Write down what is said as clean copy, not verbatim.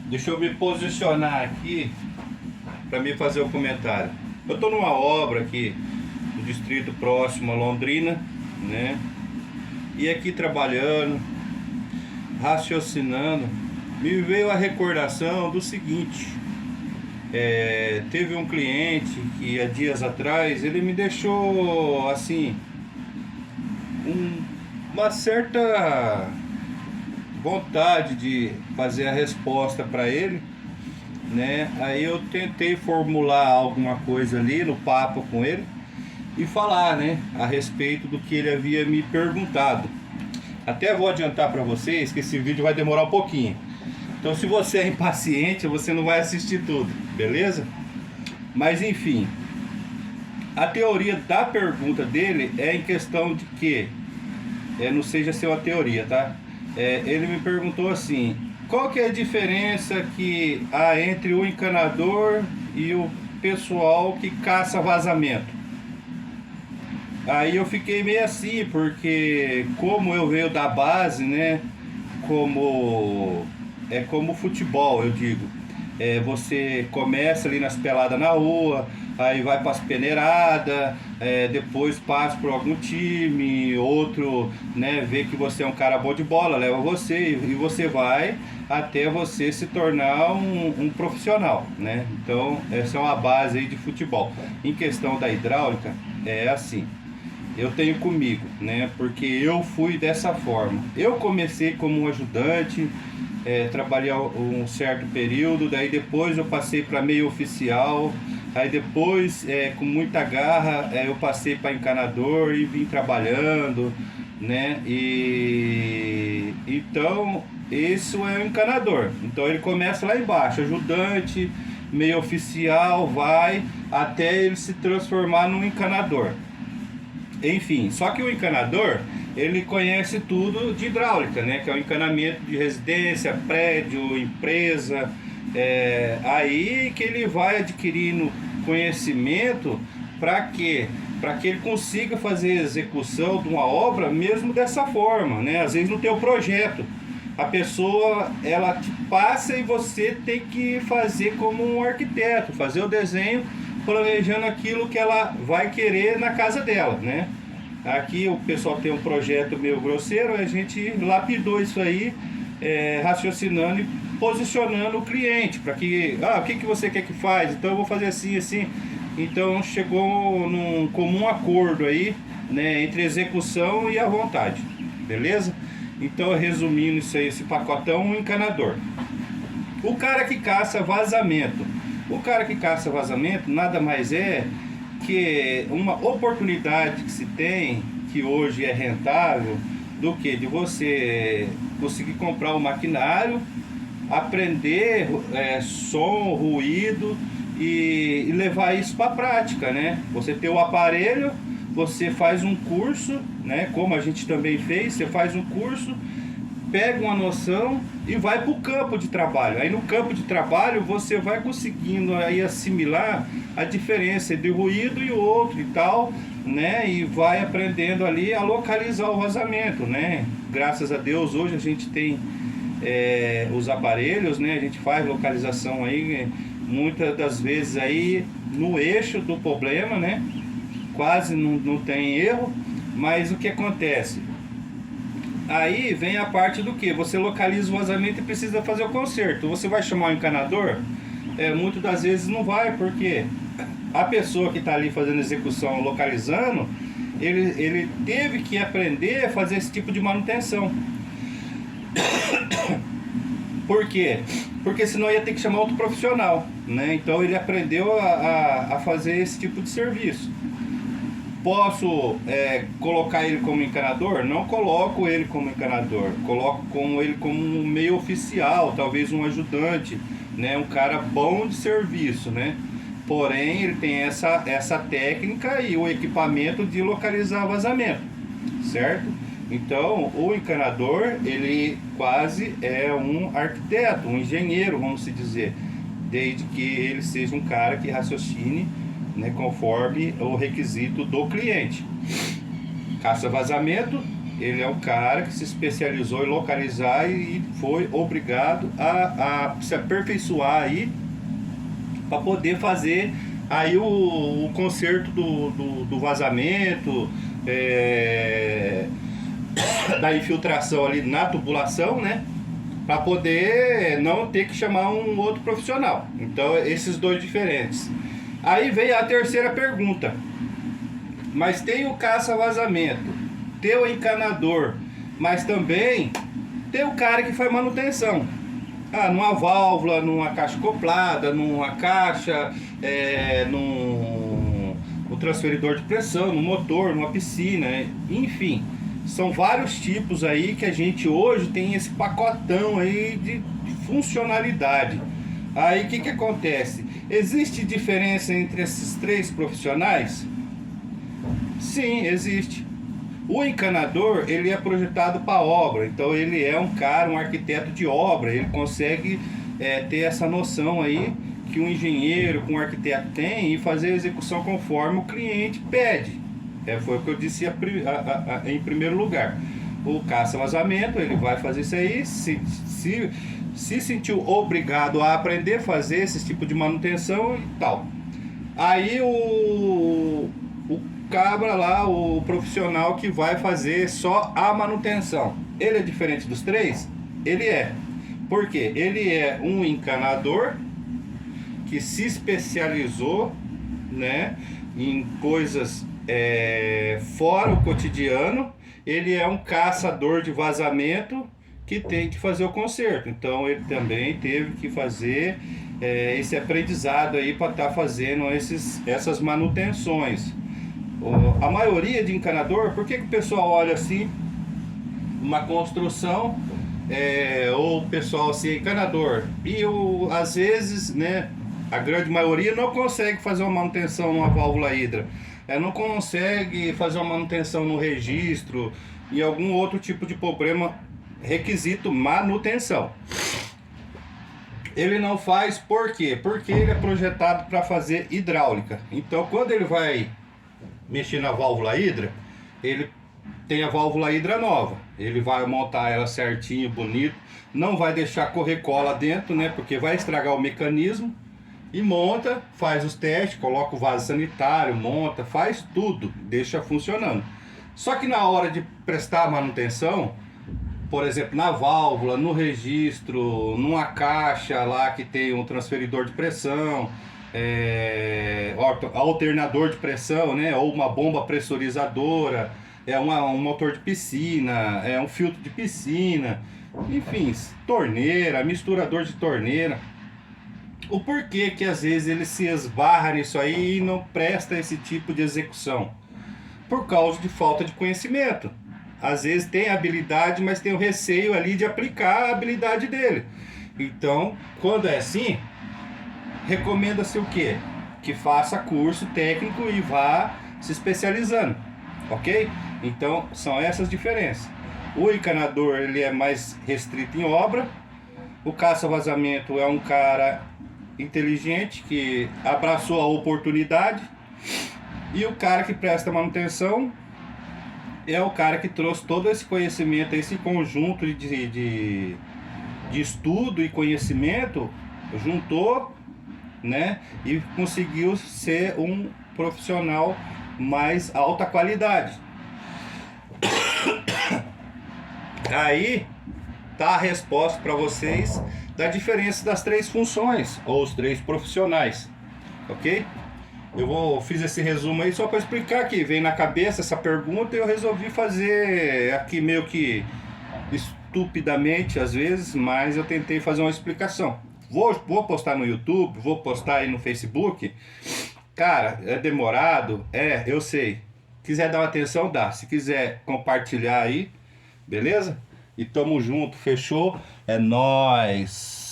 Deixa eu me posicionar aqui para me fazer o comentário. Eu estou numa obra aqui no distrito próximo a Londrina, né? E aqui trabalhando, raciocinando, me veio a recordação do seguinte. Teve um cliente que há dias atrás ele me deixou assim uma certa vontade de fazer a resposta para ele, né? Aí eu tentei formular alguma coisa ali no papo com ele e falar, né, a respeito do que ele havia me perguntado. Até vou adiantar para vocês que esse vídeo vai demorar um pouquinho. Então, se você é impaciente, você não vai assistir tudo, beleza? Mas enfim, a teoria da pergunta dele é em questão de que, não seja ser uma teoria, tá? Ele me perguntou assim: qual que é a diferença que há entre o encanador e o pessoal que caça vazamento? Aí eu fiquei meio assim, porque como eu venho da base, né? Como futebol, eu digo. Você começa ali nas peladas na rua, aí vai para as peneiradas, depois passa por algum time, outro, né, vê que você é um cara bom de bola, leva você e você vai até você se tornar um profissional, né? Então essa é uma base aí de futebol. Em questão da hidráulica, é assim. Eu tenho comigo, né? Porque eu fui dessa forma. Eu comecei como um ajudante, trabalhei um certo período, daí depois eu passei para meio oficial, aí depois, com muita garra, eu passei para encanador e vim trabalhando, né? E então, isso é o encanador. Então ele começa lá embaixo, ajudante, meio oficial, vai até ele se transformar num encanador. Enfim, só que o encanador, ele conhece tudo de hidráulica, né? Que é o encanamento de residência, prédio, empresa. Aí que ele vai adquirindo conhecimento para quê? Para que ele consiga fazer a execução de uma obra mesmo dessa forma, né? Às vezes não tem o projeto. A pessoa, ela te passa e você tem que fazer como um arquiteto, fazer o desenho planejando aquilo que ela vai querer na casa dela, né? Aqui o pessoal tem um projeto meio grosseiro, a gente lapidou isso aí, raciocinando e posicionando o cliente para que, o que você quer que faz? Então eu vou fazer assim, assim. Então chegou num comum acordo aí, né, entre execução e a vontade, beleza? Então, resumindo isso aí, esse pacotão, um encanador. O cara que caça vazamento. O cara que caça vazamento nada mais é que uma oportunidade que se tem, que hoje é rentável, do que de você conseguir comprar um maquinário, aprender som, ruído e levar isso para a prática, né? Você tem o aparelho, você faz um curso, né? Como a gente também fez, você faz um curso, pega uma noção e vai para o campo de trabalho. Aí no campo de trabalho você vai conseguindo aí assimilar a diferença entre o ruído e o outro e tal, né? E vai aprendendo ali a localizar o vazamento, né? Graças a Deus hoje a gente tem os aparelhos, né? A gente faz localização aí muitas das vezes aí no eixo do problema, né? Quase não tem erro, mas o que acontece? Aí vem a parte do que? Você localiza o vazamento e precisa fazer o conserto. Você vai chamar o encanador? Muitas das vezes não vai, porque a pessoa que está ali fazendo execução, localizando, ele teve que aprender a fazer esse tipo de manutenção. Por quê? Porque senão ia ter que chamar outro profissional, né? Então ele aprendeu a fazer esse tipo de serviço. Posso colocar ele como encanador? Não coloco ele como encanador, coloco ele como um meio oficial, talvez um ajudante, né? Um cara bom de serviço, né? Porém ele tem essa técnica e o equipamento de localizar vazamento, certo? Então o encanador, ele quase é um arquiteto, um engenheiro, vamos se dizer, desde que ele seja um cara que raciocine, né, conforme o requisito do cliente. Caça vazamento, ele é um cara que se especializou em localizar e foi obrigado a se aperfeiçoar aí para poder fazer aí o conserto do vazamento, da infiltração ali na tubulação, né? Para poder não ter que chamar um outro profissional. Então, esses dois diferentes. Aí vem a terceira pergunta. Mas tem o caça-vazamento, tem o encanador, mas também tem o cara que faz manutenção. Numa válvula, numa caixa acoplada, numa caixa, no transferidor de pressão, no motor, numa piscina, enfim. São vários tipos aí que a gente hoje tem esse pacotão aí de funcionalidade. Aí o que acontece? Existe diferença entre esses três profissionais? Sim, existe. O encanador, ele é projetado para obra, então ele é um cara, um arquiteto de obra, ele consegue ter essa noção aí que um engenheiro, que um arquiteto tem e fazer a execução conforme o cliente pede. Foi o que eu disse em primeiro lugar. O caça-vazamento, ele vai fazer isso aí, se sentiu obrigado a aprender a fazer esse tipo de manutenção e tal. Aí o cabra lá, o profissional que vai fazer só a manutenção, ele é diferente dos três? Ele é. Por quê? Ele é um encanador que se especializou, né, em coisas fora o cotidiano. Ele é um caçador de vazamento que tem que fazer o conserto. Então ele também teve que fazer esse aprendizado aí para estar fazendo essas manutenções. A maioria de encanador, por que o pessoal olha assim uma construção ou o pessoal assim, encanador, e às vezes, né, a grande maioria não consegue fazer uma manutenção numa válvula hidra, não consegue fazer uma manutenção no registro e algum outro tipo de problema, requisito manutenção. Ele não faz por quê? Porque ele é projetado para fazer hidráulica. Então quando ele vai mexer na válvula hidra, ele tem a válvula hidra nova, ele vai montar ela certinho, bonito, não vai deixar correr cola dentro, né, porque vai estragar o mecanismo. E monta, faz os testes, coloca o vaso sanitário, monta, faz tudo, deixa funcionando. Só que na hora de prestar a manutenção, por exemplo, na válvula, no registro, numa caixa lá que tem um transferidor de pressão, alternador de pressão, né, ou uma bomba pressurizadora, um motor de piscina, um filtro de piscina, enfim, torneira, misturador de torneira. O porquê que às vezes ele se esbarra nisso aí e não presta esse tipo de execução? Por causa de falta de conhecimento. Às vezes tem habilidade, mas tem o receio ali de aplicar a habilidade dele. Então, quando é assim, recomenda-se o quê? Que faça curso técnico e vá se especializando, ok? Então, são essas diferenças. O encanador, ele é mais restrito em obra. O caça-vazamento é um cara inteligente que abraçou a oportunidade, e o cara que presta manutenção é o cara que trouxe todo esse conhecimento, esse conjunto de estudo e conhecimento, juntou, né, e conseguiu ser um profissional mais alta qualidade. Aí tá a resposta para vocês da diferença das três funções, ou os três profissionais, ok? Fiz esse resumo aí só para explicar que veio na cabeça essa pergunta e eu resolvi fazer aqui meio que estupidamente às vezes, mas eu tentei fazer uma explicação. Vou postar no YouTube, vou postar aí no Facebook. Cara, é demorado? Eu sei. Quiser dar uma atenção, dá. Se quiser compartilhar aí, beleza? E tamo junto, fechou? É nóis!